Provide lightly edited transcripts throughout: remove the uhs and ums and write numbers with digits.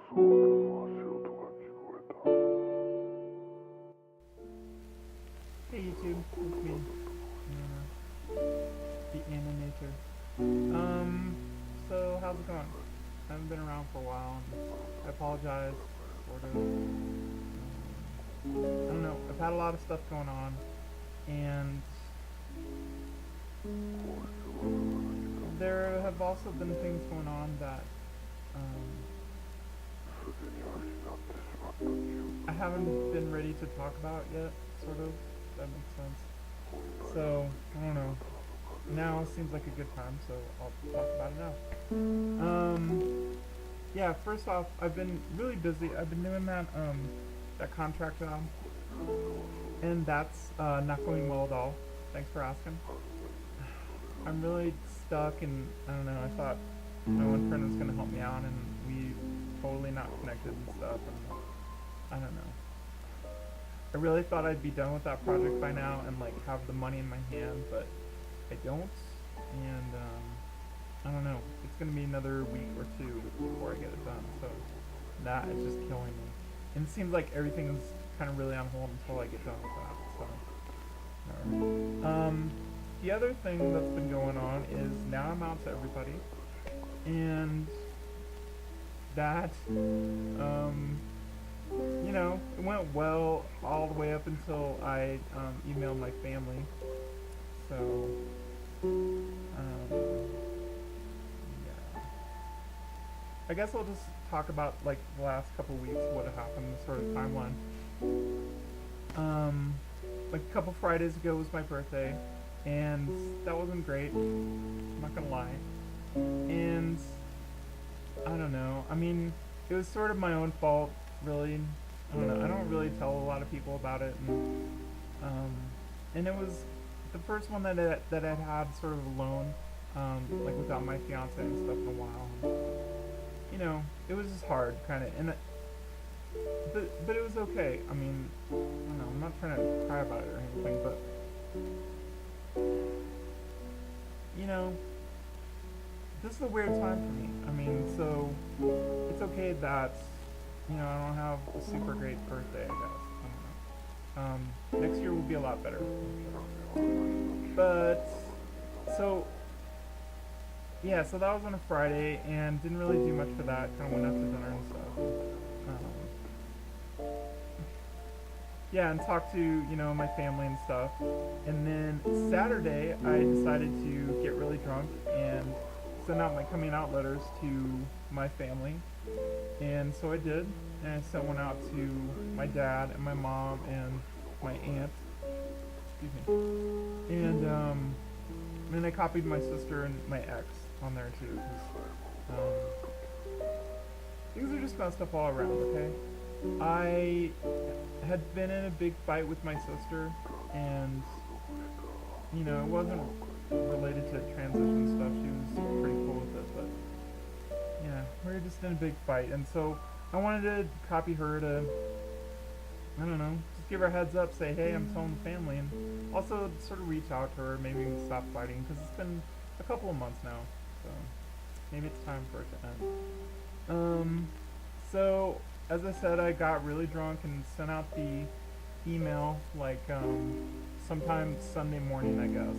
Hey YouTube, it's me, the animator. So how's it going? I haven't been around for a while, and I apologize. Sort of. I don't know. I've had a lot of stuff going on, and there have also been things going on that I haven't been ready to talk about yet. Sort of. If that makes sense. So I don't know. Now seems like a good time, so I'll talk about it now. Yeah. First off, I've been really busy. I've been doing that contract job, and that's not going well at all. Thanks for asking. I'm really stuck, and I don't know. I thought my one friend was gonna help me out, and we totally not connected and stuff. And I don't know. I really thought I'd be done with that project by now and like have the money in my hand, but I don't. And I don't know. It's gonna be another week or two before I get it done. So that is just killing me. And it seems like everything's kind of really on hold until I get done with that. So, the other thing that's been going on is now I'm out to everybody, and that, it went well all the way up until I emailed my family. So, yeah. I guess I'll just talk about like the last couple weeks, what happened, sort of timeline. Like a couple Fridays ago was my birthday, and that wasn't great. I'm not gonna lie. And I don't know. I mean, it was sort of my own fault, really. I don't know. I don't really tell a lot of people about it, and it was the first one that I'd had sort of alone, like without my fiance and stuff in a while. It was just hard, kind of, but it was okay. I mean, I don't know. I'm not trying to cry about it or anything, but you know, this is a weird time for me. I mean, so it's okay that I don't have a super great birthday. I guess I don't know. Next year will be a lot better. But so yeah, so that was on a Friday, and didn't really do much for that. Kind of went out to dinner and stuff. Yeah, and talked to my family and stuff. And then Saturday, I decided to get really drunk and send out my coming out letters to my family. And so I did, and I sent one out to my dad and my mom and my aunt. Excuse me. And then I copied my sister and my ex on there too, because things are just messed up all around. Okay, I had been in a big fight with my sister, and it wasn't related to transition stuff. She was pretty cool with it, but yeah, we were just in a big fight, and so I wanted to copy her to, I don't know, just give her a heads up, say, hey, I'm telling the family, and also sort of reach out to her, maybe we can stop fighting, because it's been a couple of months now, so maybe it's time for it to end. So as I said, I got really drunk and sent out the email like sometime Sunday morning, I guess.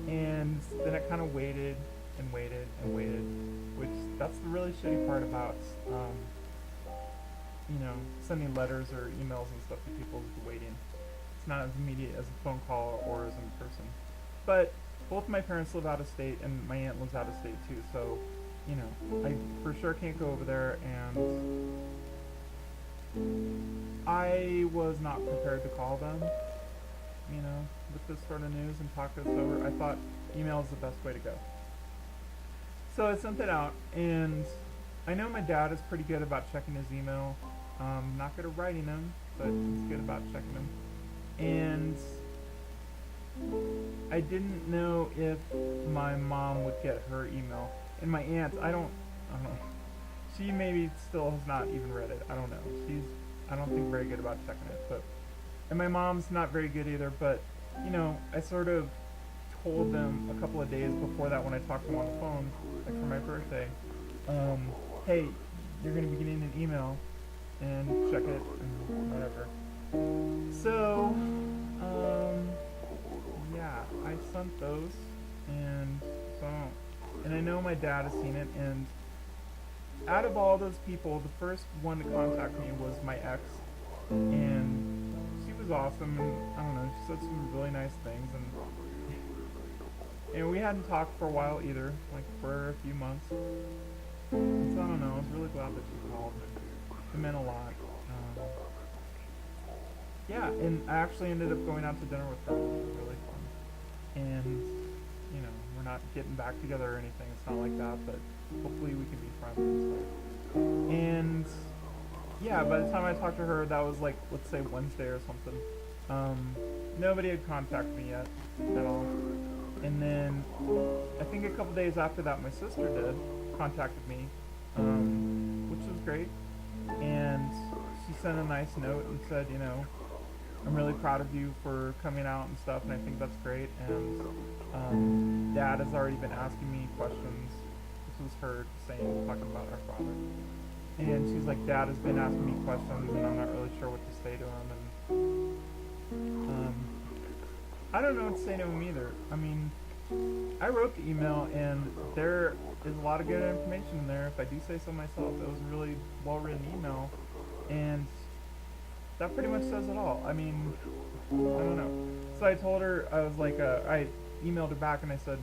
And then I kind of waited and waited and waited, which that's the really shitty part about sending letters or emails and stuff to people is waiting. It's not as immediate as a phone call or as in person. But both my parents live out of state and my aunt lives out of state too, so I for sure can't go over there, and I was not prepared to call them, with this sort of news and talk this over. I thought email is the best way to go. So I sent it out, and I know my dad is pretty good about checking his email. Not good at writing them, but he's good about checking them. And I didn't know if my mom would get her email. And my aunt, I don't know. She maybe still has not even read it. I don't know. I don't think very good about checking it. And my mom's not very good either, but, I sort of told them a couple of days before that when I talked to them on the phone, like for my birthday, hey, you're gonna be getting an email and check it and whatever. So, yeah, I sent those, and so, and I know my dad has seen it, and out of all those people, the first one to contact me was my ex, and she was awesome, and I don't know, she said some really nice things, and we hadn't talked for a while either, like for a few months, and so I don't know, I was really glad that she called, it meant a lot. Yeah, and I actually ended up going out to dinner with her, which was really fun, and, you know, we're not getting back together or anything, it's not like that, but hopefully we can be friends and stuff. And yeah, by the time I talked to her, that was like, let's say Wednesday or something. Nobody had contacted me yet at all. And then I think a couple days after that, my sister did contacted me, which was great. And she sent a nice note and said, you know, I'm really proud of you for coming out and stuff, and I think that's great. And Dad has already been asking me questions. This was her talking about our father. And she's like, Dad has been asking me questions, and I'm not really sure what to say to him. And I don't know what to say to him either. I mean, I wrote the email, and there is a lot of good information in there. If I do say so myself, it was a really well-written email, and that pretty much says it all. I mean, I don't know. So I told her, I was like, I emailed her back and I said,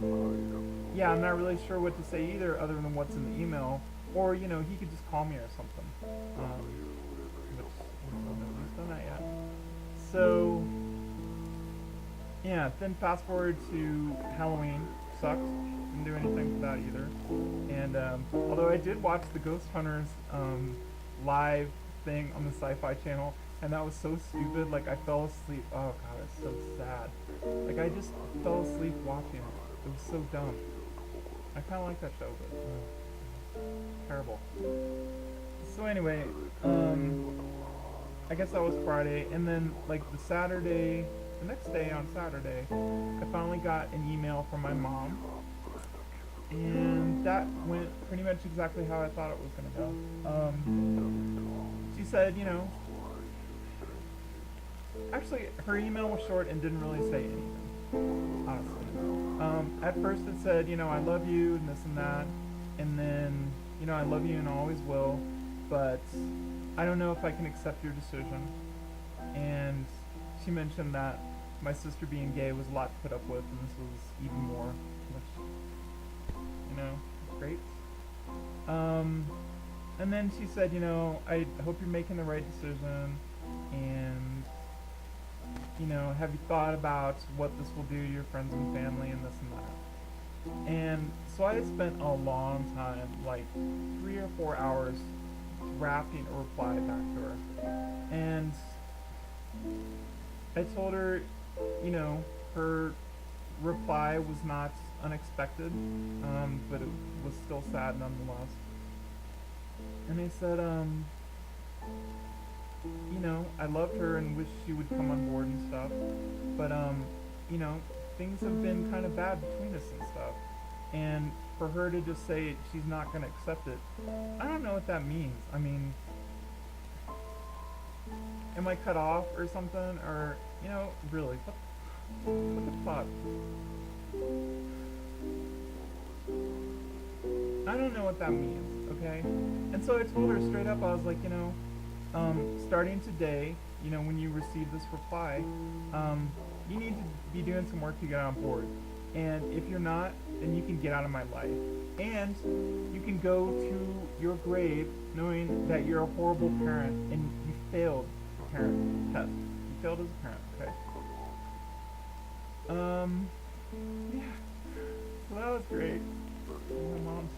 yeah, I'm not really sure what to say either other than what's in the email. Or, you know, he could just call me or something. Which, nobody's done that yet. So, yeah, then fast forward to Halloween. Sucked. Didn't do anything for that either. And, although I did watch the Ghost Hunters, live thing on the Sci-Fi Channel, and that was so stupid, like I fell asleep. Oh god, it's so sad. Like I just fell asleep watching it. It was so dumb. I kinda like that show, but terrible. So anyway, I guess that was Friday, and then like the next day on Saturday, I finally got an email from my mom, and that went pretty much exactly how I thought it was gonna go. She said, you know, actually, her email was short and didn't really say anything, honestly. At first it said, you know, I love you and this and that, and then, you know, I love you and always will, but I don't know if I can accept your decision. And she mentioned that my sister being gay was a lot to put up with, and this was even more, which, you know, great. And then she said, you know, I hope you're making the right decision, and you know, have you thought about what this will do to your friends and family and this and that? And so I spent a long time, like 3 or 4 hours, drafting a reply back to her. And I told her, you know, her reply was not unexpected, but it was still sad nonetheless. And I said, you know, I loved her and wish she would come on board and stuff, but, you know, things have been kind of bad between us and stuff, and for her to just say she's not going to accept it, I don't know what that means. I mean, am I cut off or something, or, you know, really, what the fuck? I don't know what that means, okay? And so I told her straight up, I was like, you know, starting today, you know, when you receive this reply, you need to be doing some work to get on board. And if you're not, then you can get out of my life. And you can go to your grave knowing that you're a horrible parent and you failed to parent Pep. You failed as a parent, okay? Yeah. So that was great. My mom's